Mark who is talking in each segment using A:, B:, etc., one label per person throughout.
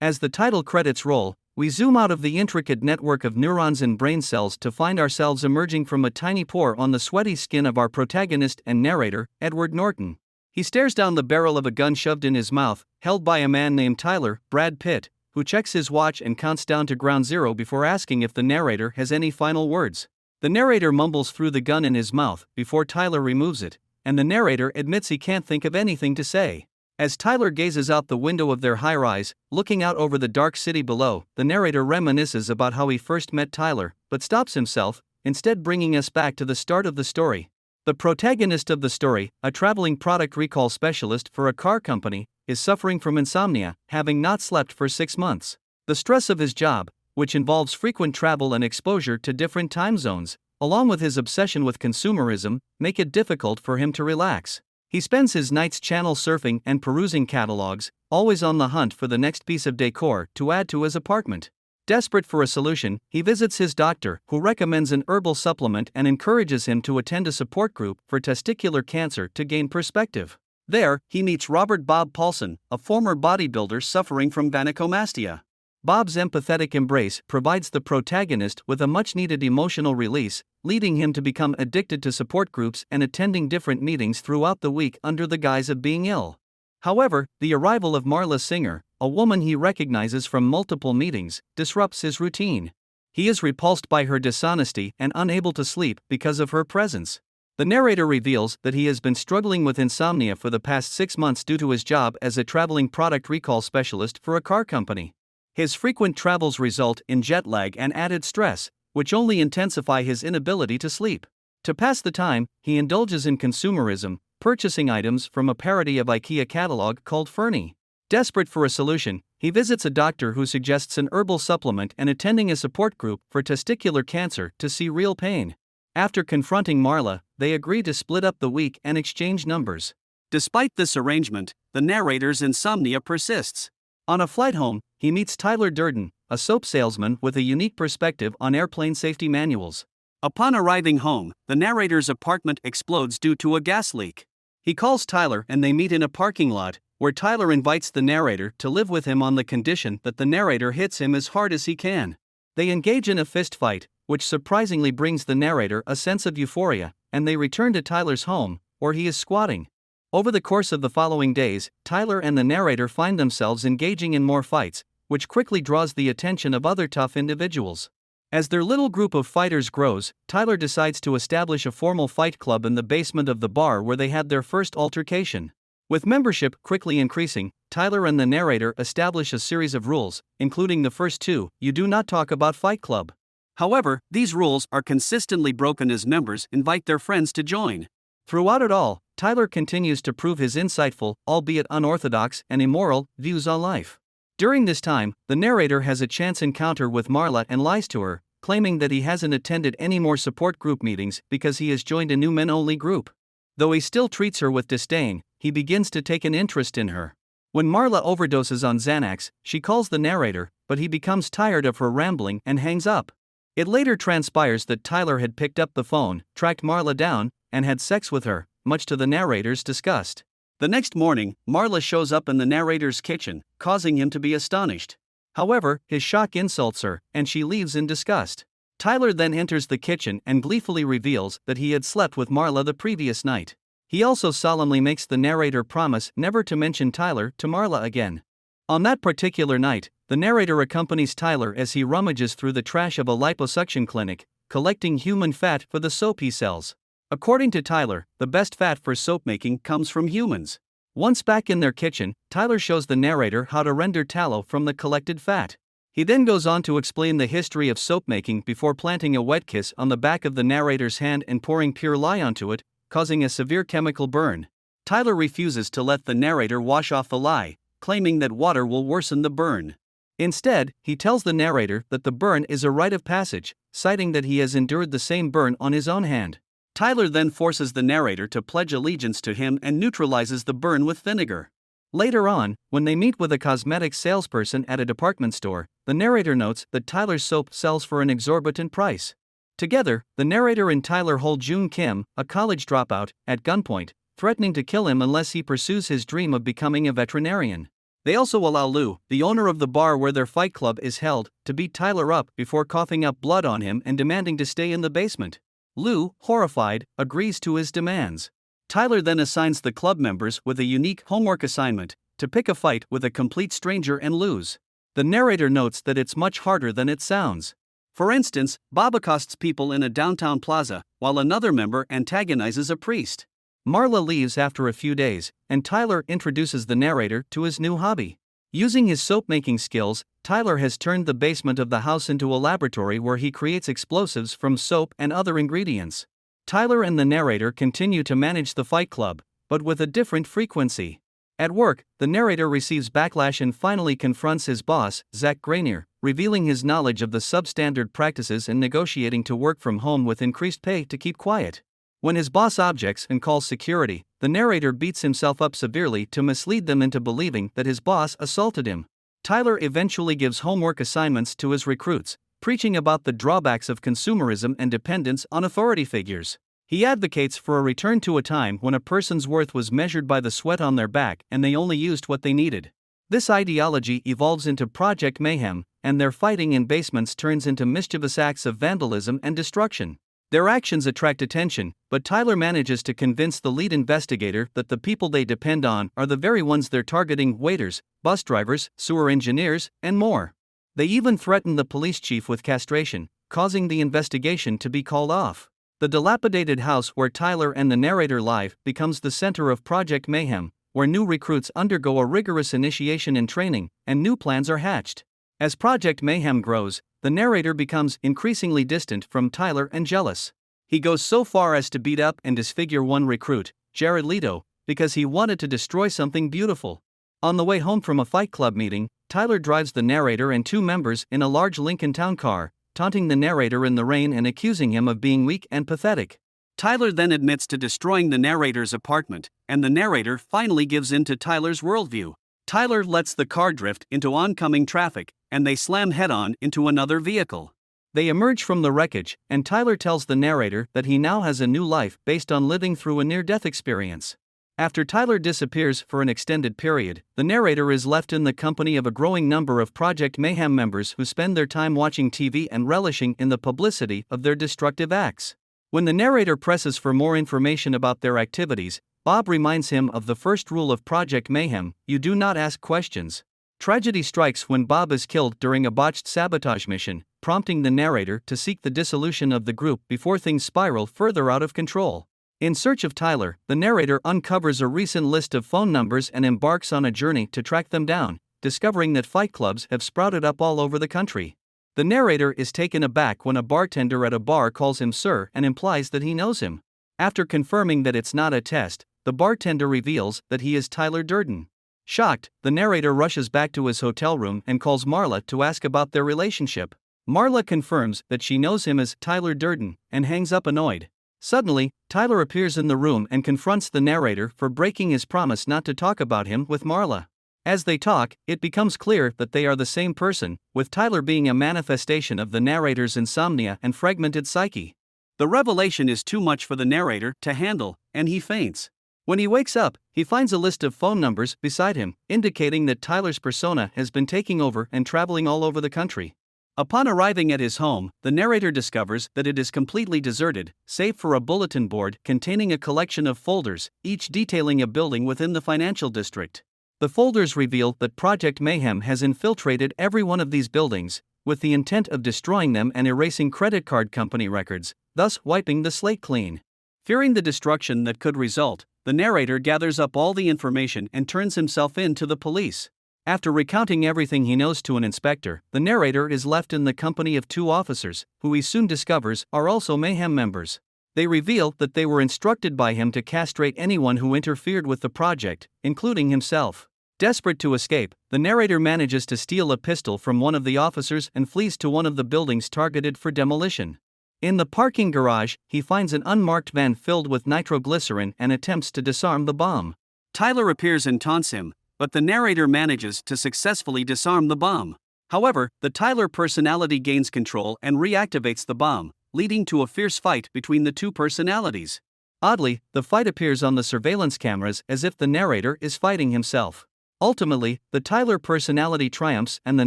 A: As the title credits roll, we zoom out of the intricate network of neurons and brain cells to find ourselves emerging from a tiny pore on the sweaty skin of our protagonist and narrator, Edward Norton. He stares down the barrel of a gun shoved in his mouth, held by a man named Tyler, Brad Pitt, who checks his watch and counts down to ground zero before asking if the narrator has any final words. The narrator mumbles through the gun in his mouth before Tyler removes it, and the narrator admits he can't think of anything to say. As Tyler gazes out the window of their high-rise, looking out over the dark city below, the narrator reminisces about how he first met Tyler, but stops himself, instead bringing us back to the start of the story. The protagonist of the story, a traveling product recall specialist for a car company, is suffering from insomnia, having not slept for 6 months. The stress of his job, which involves frequent travel and exposure to different time zones, along with his obsession with consumerism, make it difficult for him to relax. He spends his nights channel surfing and perusing catalogs, always on the hunt for the next piece of decor to add to his apartment. Desperate for a solution, he visits his doctor, who recommends an herbal supplement and encourages him to attend a support group for testicular cancer to gain perspective. There, he meets Robert Bob Paulson, a former bodybuilder suffering from gynecomastia. Bob's empathetic embrace provides the protagonist with a much-needed emotional release, leading him to become addicted to support groups and attending different meetings throughout the week under the guise of being ill. However, the arrival of Marla Singer, a woman he recognizes from multiple meetings, disrupts his routine. He is repulsed by her dishonesty and unable to sleep because of her presence. The narrator reveals that he has been struggling with insomnia for the past 6 months due to his job as a traveling product recall specialist for a car company. His frequent travels result in jet lag and added stress, which only intensify his inability to sleep. To pass the time, he indulges in consumerism, purchasing items from a parody of IKEA catalog called Fernie. Desperate for a solution, he visits a doctor who suggests an herbal supplement and attending a support group for testicular cancer to see real pain. After confronting Marla, they agree to split up the week and exchange numbers. Despite this arrangement, the narrator's insomnia persists. On a flight home, he meets Tyler Durden, a soap salesman with a unique perspective on airplane safety manuals. Upon arriving home, the narrator's apartment explodes due to a gas leak. He calls Tyler and they meet in a parking lot, where Tyler invites the narrator to live with him on the condition that the narrator hits him as hard as he can. They engage in a fist fight, which surprisingly brings the narrator a sense of euphoria, and they return to Tyler's home, where he is squatting. Over the course of the following days, Tyler and the narrator find themselves engaging in more fights, which quickly draws the attention of other tough individuals. As their little group of fighters grows, Tyler decides to establish a formal fight club in the basement of the bar where they had their first altercation. With membership quickly increasing, Tyler and the narrator establish a series of rules, including the first two: you do not talk about Fight Club. However, these rules are consistently broken as members invite their friends to join. Throughout it all, Tyler continues to prove his insightful, albeit unorthodox and immoral, views on life. During this time, the narrator has a chance encounter with Marla and lies to her, claiming that he hasn't attended any more support group meetings because he has joined a new men-only group. Though he still treats her with disdain, he begins to take an interest in her. When Marla overdoses on Xanax, she calls the narrator, but he becomes tired of her rambling and hangs up. It later transpires that Tyler had picked up the phone, tracked Marla down, and had sex with her, much to the narrator's disgust. The next morning, Marla shows up in the narrator's kitchen, causing him to be astonished. However, his shock insults her, and she leaves in disgust. Tyler then enters the kitchen and gleefully reveals that he had slept with Marla the previous night. He also solemnly makes the narrator promise never to mention Tyler to Marla again. On that particular night, the narrator accompanies Tyler as he rummages through the trash of a liposuction clinic, collecting human fat for the soap he sells. According to Tyler, the best fat for soap making comes from humans. Once back in their kitchen, Tyler shows the narrator how to render tallow from the collected fat. He then goes on to explain the history of soap making before planting a wet kiss on the back of the narrator's hand and pouring pure lye onto it, causing a severe chemical burn. Tyler refuses to let the narrator wash off the lye, claiming that water will worsen the burn. Instead, he tells the narrator that the burn is a rite of passage, citing that he has endured the same burn on his own hand. Tyler then forces the narrator to pledge allegiance to him and neutralizes the burn with vinegar. Later on, when they meet with a cosmetics salesperson at a department store, the narrator notes that Tyler's soap sells for an exorbitant price. Together, the narrator and Tyler hold June Kim, a college dropout, at gunpoint, threatening to kill him unless he pursues his dream of becoming a veterinarian. They also allow Lou, the owner of the bar where their fight club is held, to beat Tyler up before coughing up blood on him and demanding to stay in the basement. Lou, horrified, agrees to his demands. Tyler then assigns the club members with a unique homework assignment to pick a fight with a complete stranger and lose. The narrator notes that it's much harder than it sounds. For instance, Bob accosts people in a downtown plaza, while another member antagonizes a priest. Marla leaves after a few days, and Tyler introduces the narrator to his new hobby. Using his soap-making skills, Tyler has turned the basement of the house into a laboratory where he creates explosives from soap and other ingredients. Tyler and the narrator continue to manage the fight club, but with a different frequency. At work, the narrator receives backlash and finally confronts his boss, Zach Granier, revealing his knowledge of the substandard practices and negotiating to work from home with increased pay to keep quiet. When his boss objects and calls security, the narrator beats himself up severely to mislead them into believing that his boss assaulted him. Tyler eventually gives homework assignments to his recruits, preaching about the drawbacks of consumerism and dependence on authority figures. He advocates for a return to a time when a person's worth was measured by the sweat on their back and they only used what they needed. This ideology evolves into Project Mayhem, and their fighting in basements turns into mischievous acts of vandalism and destruction. Their actions attract attention, but Tyler manages to convince the lead investigator that the people they depend on are the very ones they're targeting: waiters, bus drivers, sewer engineers, and more. They even threaten the police chief with castration, causing the investigation to be called off. The dilapidated house where Tyler and the narrator live becomes the center of Project Mayhem, where new recruits undergo a rigorous initiation and training, and new plans are hatched. As Project Mayhem grows, the narrator becomes increasingly distant from Tyler and jealous. He goes so far as to beat up and disfigure one recruit, Jared Leto, because he wanted to destroy something beautiful. On the way home from a fight club meeting, Tyler drives the narrator and two members in a large Lincoln Town car, taunting the narrator in the rain and accusing him of being weak and pathetic. Tyler then admits to destroying the narrator's apartment, and the narrator finally gives in to Tyler's worldview. Tyler lets the car drift into oncoming traffic, and they slam head-on into another vehicle. They emerge from the wreckage, and Tyler tells the narrator that he now has a new life based on living through a near-death experience. After Tyler disappears for an extended period, the narrator is left in the company of a growing number of Project Mayhem members who spend their time watching TV and relishing in the publicity of their destructive acts. When the narrator presses for more information about their activities, Bob reminds him of the first rule of Project Mayhem: you do not ask questions. Tragedy strikes when Bob is killed during a botched sabotage mission, prompting the narrator to seek the dissolution of the group before things spiral further out of control. In search of Tyler, the narrator uncovers a recent list of phone numbers and embarks on a journey to track them down, discovering that fight clubs have sprouted up all over the country. The narrator is taken aback when a bartender at a bar calls him sir and implies that he knows him. After confirming that it's not a test, the bartender reveals that he is Tyler Durden. Shocked, the narrator rushes back to his hotel room and calls Marla to ask about their relationship. Marla confirms that she knows him as Tyler Durden and hangs up annoyed. Suddenly, Tyler appears in the room and confronts the narrator for breaking his promise not to talk about him with Marla. As they talk, it becomes clear that they are the same person, with Tyler being a manifestation of the narrator's insomnia and fragmented psyche. The revelation is too much for the narrator to handle, and he faints. When he wakes up, he finds a list of phone numbers beside him, indicating that Tyler's persona has been taking over and traveling all over the country. Upon arriving at his home, the narrator discovers that it is completely deserted, save for a bulletin board containing a collection of folders, each detailing a building within the financial district. The folders reveal that Project Mayhem has infiltrated every one of these buildings, with the intent of destroying them and erasing credit card company records, thus wiping the slate clean. Fearing the destruction that could result, the narrator gathers up all the information and turns himself in to the police. After recounting everything he knows to an inspector, the narrator is left in the company of two officers, who he soon discovers are also Mayhem members. They reveal that they were instructed by him to castrate anyone who interfered with the project, including himself. Desperate to escape, the narrator manages to steal a pistol from one of the officers and flees to one of the buildings targeted for demolition. In the parking garage, he finds an unmarked van filled with nitroglycerin and attempts to disarm the bomb. Tyler appears and taunts him, but the narrator manages to successfully disarm the bomb. However, the Tyler personality gains control and reactivates the bomb, leading to a fierce fight between the two personalities. Oddly, the fight appears on the surveillance cameras as if the narrator is fighting himself. Ultimately, the Tyler personality triumphs and the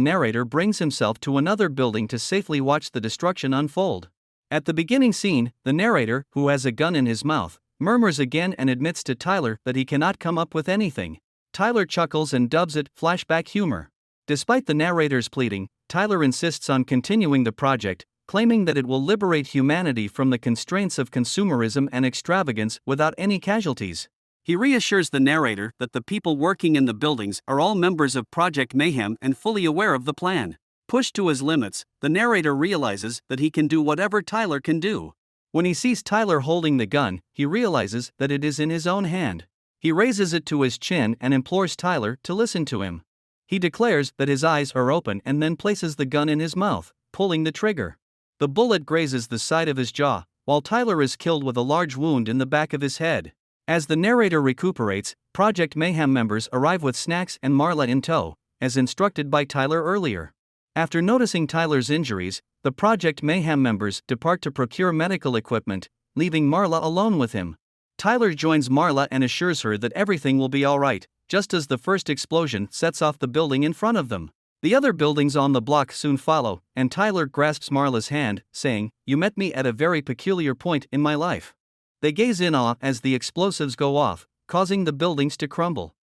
A: narrator brings himself to another building to safely watch the destruction unfold. At the beginning scene, the narrator, who has a gun in his mouth, murmurs again and admits to Tyler that he cannot come up with anything. Tyler chuckles and dubs it flashback humor. Despite the narrator's pleading, Tyler insists on continuing the project, claiming that it will liberate humanity from the constraints of consumerism and extravagance without any casualties. He reassures the narrator that the people working in the buildings are all members of Project Mayhem and fully aware of the plan. Pushed to his limits, the narrator realizes that he can do whatever Tyler can do. When he sees Tyler holding the gun, he realizes that it is in his own hand. He raises it to his chin and implores Tyler to listen to him. He declares that his eyes are open and then places the gun in his mouth, pulling the trigger. The bullet grazes the side of his jaw, while Tyler is killed with a large wound in the back of his head. As the narrator recuperates, Project Mayhem members arrive with snacks and Marla in tow, as instructed by Tyler earlier. After noticing Tyler's injuries, the Project Mayhem members depart to procure medical equipment, leaving Marla alone with him. Tyler joins Marla and assures her that everything will be alright, just as the first explosion sets off the building in front of them. The other buildings on the block soon follow, and Tyler grasps Marla's hand, saying, "You met me at a very peculiar point in my life." They gaze in awe as the explosives go off, causing the buildings to crumble.